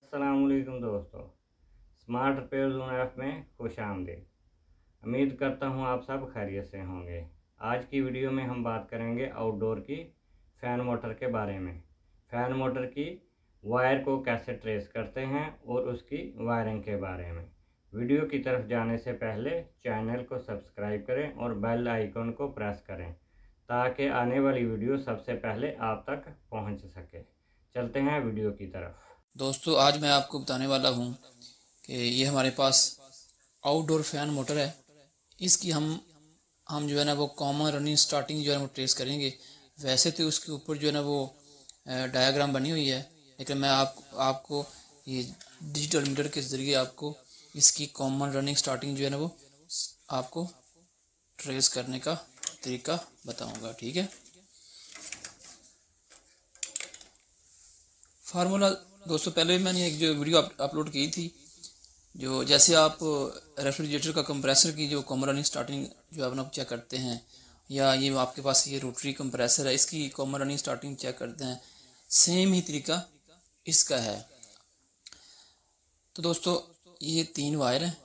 अस्सलामुअलैकुम दोस्तों, smart repair zone app में खुश आमदीद। उम्मीद करता हूँ आप सब खैरियत से होंगे। आज की वीडियो में हम बात करेंगे आउटडोर की फ़ैन मोटर के बारे में। फ़ैन मोटर की वायर को कैसे ट्रेस करते हैं और उसकी वायरिंग के बारे में। वीडियो की तरफ जाने से पहले चैनल को सब्सक्राइब करें और बेल आइकन को प्रेस करें ताकि आने वाली वीडियो सबसे पहले आप तक पहुंच सके। चलते हैं वीडियो की तरफ। दोस्तों, आज मैं आपको बताने वाला हूँ कि ये हमारे पास आउटडोर फैन मोटर है। इसकी हम जो है ना वो कॉमन रनिंग स्टार्टिंग जो है वो ट्रेस करेंगे। वैसे तो उसके ऊपर जो है ना वो डायग्राम बनी हुई है, लेकिन मैं आपको ये डिजिटल मीटर के ज़रिए आपको इसकी कॉमन रनिंग स्टार्टिंग जो है ना वो आपको ट्रेस करने का तरीका बताऊँगा। ठीक है। फार्मूला दोस्तों, पहले भी मैंने एक जो वीडियो अपलोड की थी, जो जैसे आप रेफ्रिजरेटर का कंप्रेसर की जो कॉमन रनिंग स्टार्टिंग जो आप चेक करते हैं, या ये आपके पास ये रोटरी कंप्रेसर है, इसकी कॉमन रनिंग स्टार्टिंग चेक करते हैं, सेम ही तरीका इसका है। तो दोस्तों, ये 3 वायर हैं,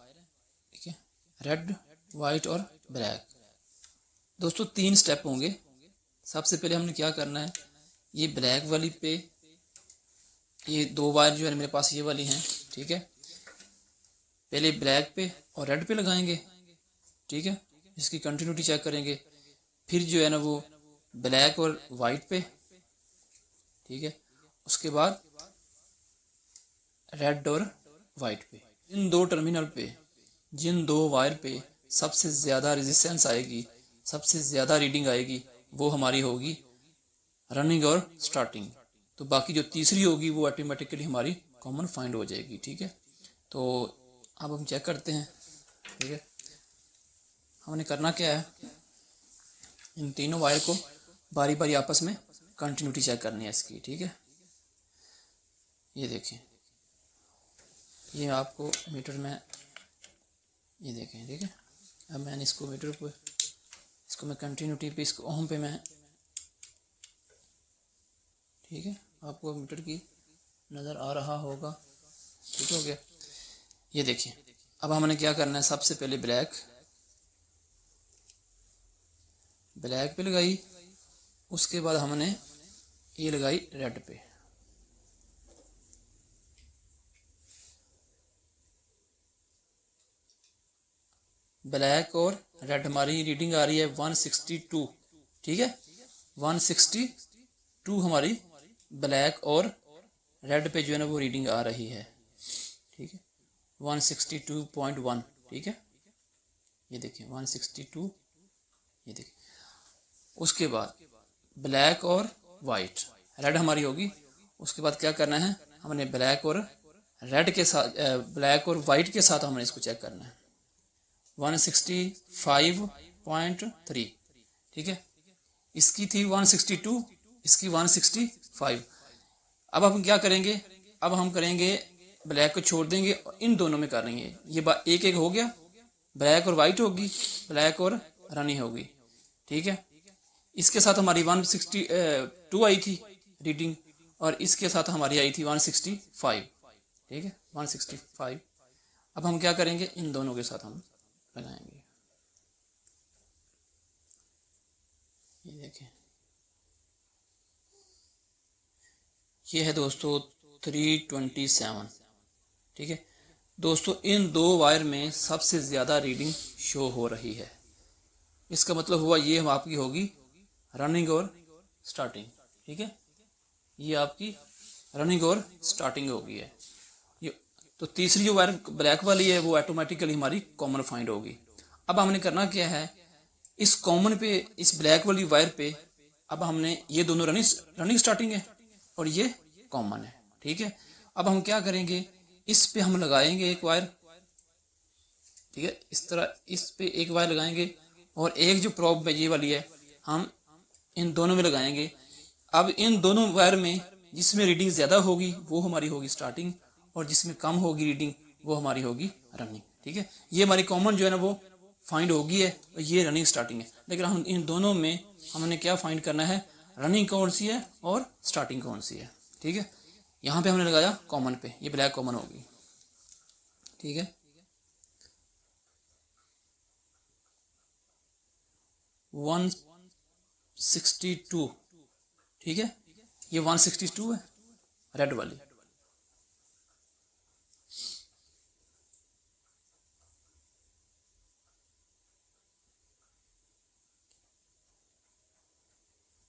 ठीक है, रेड, वाइट और ब्लैक। दोस्तों 3 स्टेप होंगे। सबसे पहले हमने क्या करना है, ये ब्लैक वाली पे ये 2 वायर जो है मेरे पास ये वाली हैं, ठीक है। पहले ब्लैक पे और रेड पे लगाएंगे, ठीक है, इसकी कंटिन्यूटी चेक करेंगे। फिर जो है ना वो ब्लैक और वाइट पे, ठीक है, उसके बाद रेड और वाइट पे। इन 2 टर्मिनल पे, जिन 2 वायर पे सबसे ज़्यादा रेजिस्टेंस आएगी, सबसे ज़्यादा रीडिंग आएगी, वो हमारी होगी रनिंग और स्टार्टिंग। तो बाकी जो तीसरी होगी वो ऑटोमेटिकली हमारी कॉमन फाइंड हो जाएगी। ठीक है। तो अब हम चेक करते हैं। ठीक है, हमने करना क्या है, इन तीनों वायर को बारी बारी आपस में कंटिन्यूटी चेक करनी है इसकी। ठीक है, ये देखें, ये आपको मीटर में ये देखें, ठीक है। अब मैंने इसको मीटर पर, इसको मैं कंटिन्यूटी पे, इसको ओम पे मैं, ठीक है, आपको मीटर की नज़र आ रहा होगा। ठीक हो गया, ये देखिए। अब हमने क्या करना है, सबसे पहले ब्लैक पे लगाई, उसके बाद हमने ये लगाई रेड पे। ब्लैक और रेड हमारी रीडिंग आ रही है 162। ठीक है, 162 हमारी ब्लैक और रेड पे जो है ना वो रीडिंग आ रही है। ठीक है, 162.1। ठीक है, ये देखिए 162, ये देखिए। उसके बाद ब्लैक और वाइट, रेड हमारी होगी। उसके बाद क्या करना है, हमने ब्लैक और रेड के साथ, ब्लैक और वाइट के साथ हमने इसको चेक करना है। 165.3। ठीक है, इसकी थी 162, इसकी 165। अब हम क्या करेंगे, अब हम करेंगे ब्लैक को छोड़ देंगे और इन दोनों में करेंगे। ये एक एक हो गया, ब्लैक और वाइट होगी, ब्लैक और रनी होगी। ठीक है, इसके साथ हमारी 162 आई थी रीडिंग, और इसके साथ हमारी आई थी 165। ठीक है, 165। अब हम क्या करेंगे, इन दोनों के साथ हम लगाएंगे। ये देखें, ये है दोस्तों 327। ठीक है दोस्तों, इन 2 वायर में सबसे ज़्यादा रीडिंग शो हो रही है। इसका मतलब हुआ ये हम आपकी होगी रनिंग और स्टार्टिंग। ठीक है, ये आपकी रनिंग और स्टार्टिंग होगी है ये। तो तीसरी जो वायर ब्लैक वाली है वो ऑटोमेटिकली हमारी कॉमन फाइंड होगी। अब हमने करना क्या है, इस कॉमन पे, इस ब्लैक वाली वायर पे, अब हमने ये दोनों रनिंग स्टार्टिंग है और ये कॉमन है। ठीक है, अब हम क्या करेंगे, इस पे हम लगाएंगे एक वायर। ठीक है, इस तरह इस पे एक वायर लगाएंगे और एक जो प्रॉब ये वाली है हम इन दोनों में लगाएंगे। अब इन दोनों वायर में जिसमें रीडिंग ज़्यादा होगी वो हमारी होगी स्टार्टिंग, और जिसमें कम होगी रीडिंग वो हमारी होगी रनिंग। ठीक है, ये हमारी कॉमन जो है ना वो फाइंड होगी है, और ये रनिंग स्टार्टिंग है। लेकिन हम इन दोनों में हमने क्या फाइंड करना है, रनिंग कौन सी है और स्टार्टिंग कौन सी है। ठीक है, यहाँ पे हमने लगाया कॉमन पे, ये ब्लैक कॉमन होगी, ठीक है। 162, ठीक है, ये 162 है रेड वाली।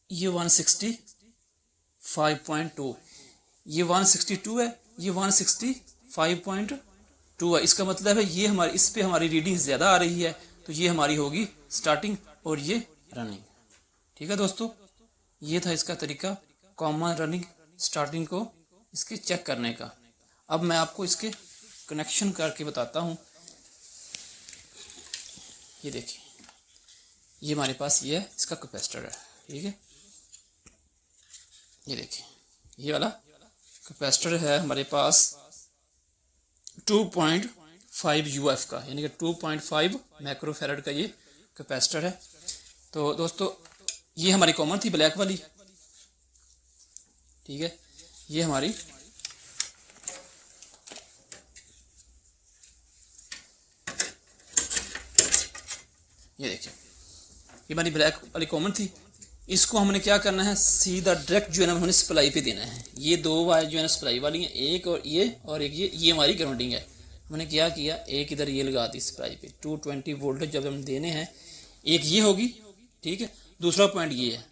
ये 165.2, ये 162 है, ये 165.2 है। इसका मतलब है ये हमारी, इस पे हमारी रीडिंग ज़्यादा आ रही है, तो ये हमारी होगी स्टार्टिंग और ये रनिंग, ठीक है दोस्तों। ये था इसका तरीका कॉमन, रनिंग, स्टार्टिंग को इसके चेक करने का। अब मैं आपको इसके कनेक्शन करके बताता हूँ। ये देखिए, ये हमारे पास ये है, इसका कैपेसिटर है, ठीक है। ये देखिए, ये वाला कैपेसिटर है हमारे पास 2.5 UF का, यानी कि 2.5 माइक्रोफैरड का ये कैपेसिटर है। तो दोस्तों ये हमारी कॉमन थी ब्लैक वाली, ठीक है। ये हमारी ये देखिए, ये हमारी ब्लैक वाली कॉमन थी। इसको हमने क्या करना है, सीधा डायरेक्ट जो है ना हमने सप्लाई पे देना है। ये दो वायर जो है ना सप्लाई वाली हैं, एक और एक ये हमारी ग्राउंडिंग है। हमने क्या किया, एक इधर ये लगा दी सप्लाई पे, 220 वोल्टेज जब हम देने हैं, एक ये होगी, ठीक है। दूसरा पॉइंट ये है,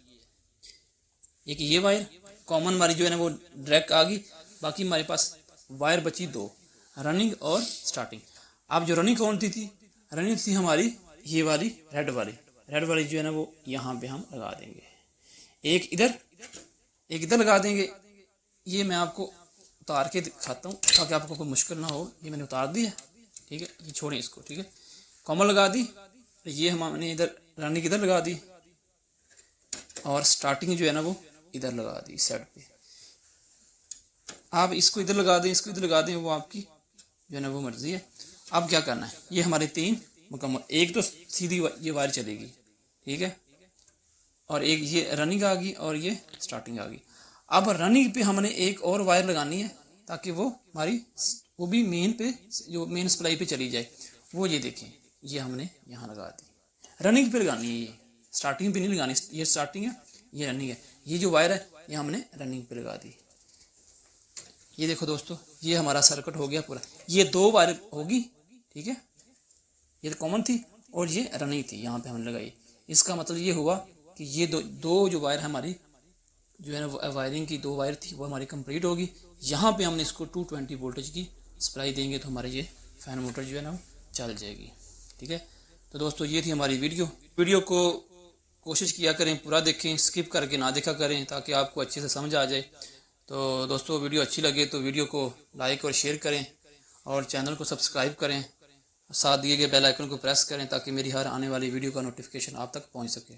एक ये वायर कॉमन हमारी जो है ना वो डायरेक्ट आ गई। बाकी हमारे पास वायर बची दो, रनिंग और स्टार्टिंग। अब जो रनिंग कौन थी रनिंग थी हमारी ये वाली रेड वाली जो है ना वो यहाँ पे हम लगा देंगे, एक इधर लगा देंगे। ये मैं आपको उतार के दिखाता हूँ ताकि आपको कोई मुश्किल ना हो। ये मैंने उतार दी है, ठीक है। ये छोड़ें इसको, ठीक है। कॉमन लगा दी, ये हमने इधर रनिंग इधर लगा दी और स्टार्टिंग जो है ना वो इधर लगा दी इस साइड पे। आप इसको इधर लगा दें, इसको इधर लगा दें, वो आपकी जो है ना वो मर्जी है। अब क्या करना है, ये हमारे 3 मुकम्मल, एक तो सीधी ये वायर चलेगी, ठीक है, और एक ये रनिंग आ गई और ये स्टार्टिंग आ गई। अब रनिंग पे हमने एक और वायर लगानी है ताकि वो हमारी वो भी मेन पे, जो मेन सप्लाई पे चली जाए। वो ये देखें, ये हमने यहाँ लगा दी, रनिंग पे लगानी है, ये स्टार्टिंग पे नहीं लगानी। ये स्टार्टिंग है, ये रनिंग है। ये जो वायर है ये हमने रनिंग पे लगा दी। ये देखो दोस्तों, ये हमारा सर्किट हो गया पूरा। ये 2 वायर होगी, ठीक है, ये तो कॉमन थी और ये रनिंग थी, यहाँ पे हमने लगाई। इसका मतलब ये हुआ कि ये दो जो वायर हमारी जो है ना वायरिंग की 2 वायर थी वो हमारी कंप्लीट होगी। यहाँ पे हमने इसको 220 वोल्टेज की सप्लाई देंगे तो हमारे ये फैन मोटर जो है ना चल जाएगी, ठीक है। तो दोस्तों ये थी हमारी वीडियो को कोशिश किया करें पूरा देखें, स्किप करके ना देखा करें ताकि आपको अच्छे से समझ आ जाए। तो दोस्तों वीडियो अच्छी लगे तो वीडियो को लाइक और शेयर करें और चैनल को सब्सक्राइब करें, साथ दिए गए बेल आइकन को प्रेस करें ताकि मेरी हर आने वाली वीडियो का नोटिफिकेशन आप तक पहुंच सके।